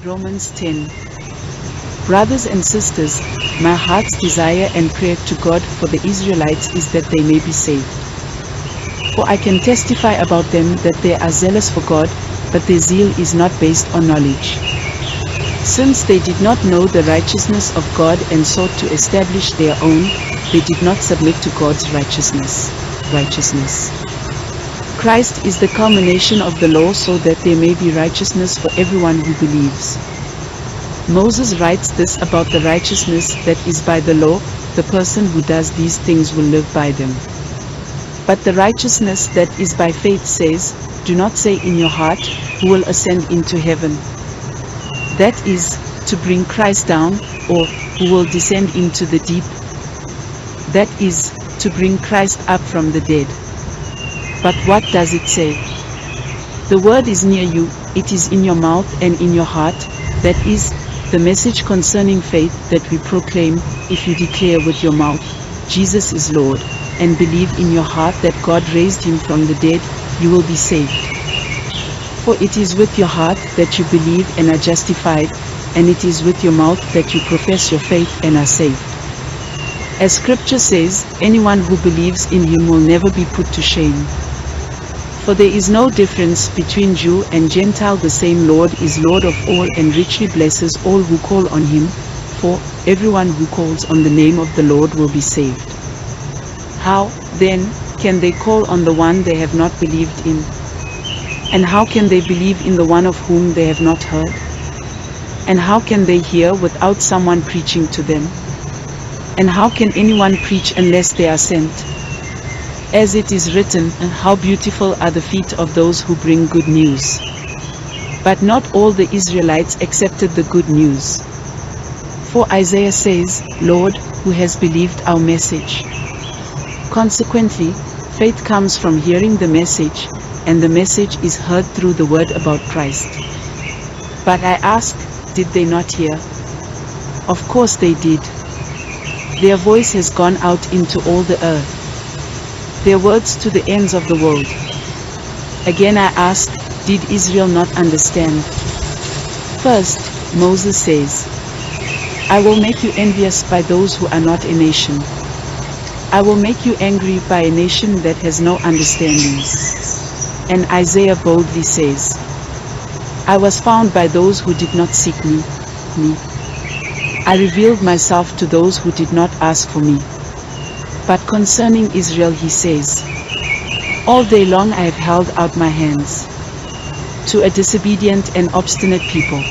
Romans 10. Brothers and sisters, my heart's desire and prayer to God for the Israelites is that they may be saved. For I can testify about them that they are zealous for God, but their zeal is not based on knowledge. Since they did not know the righteousness of God and sought to establish their own, they did not submit to God's righteousness. Christ is the culmination of the law so that there may be righteousness for everyone who believes. Moses writes this about the righteousness that is by the law: the person who does these things will live by them. But the righteousness that is by faith says, do not say in your heart, who will ascend into heaven. That is, to bring Christ down, or who will descend into the deep. That is, to bring Christ up from the dead. But what does it say? The word is near you, it is in your mouth and in your heart, that is, the message concerning faith that we proclaim. If you declare with your mouth, Jesus is Lord, and believe in your heart that God raised him from the dead, you will be saved. For it is with your heart that you believe and are justified, and it is with your mouth that you profess your faith and are saved. As Scripture says, anyone who believes in him will never be put to shame. For there is no difference between Jew and Gentile, the same Lord is Lord of all and richly blesses all who call on him, for everyone who calls on the name of the Lord will be saved. How, then, can they call on the one they have not believed in? And how can they believe in the one of whom they have not heard? And how can they hear without someone preaching to them? And how can anyone preach unless they are sent? As it is written, how beautiful are the feet of those who bring good news. But not all the Israelites accepted the good news. For Isaiah says, Lord, who has believed our message? Consequently, faith comes from hearing the message, and the message is heard through the word about Christ. But I ask, did they not hear? Of course they did. Their voice has gone out into all the earth, their words to the ends of the world. Again I ask, did Israel not understand? First, Moses says, I will make you envious by those who are not a nation. I will make you angry by a nation that has no understanding. And Isaiah boldly says, I was found by those who did not seek me. I revealed myself to those who did not ask for me. But concerning Israel he says, all day long I have held out my hands to a disobedient and obstinate people.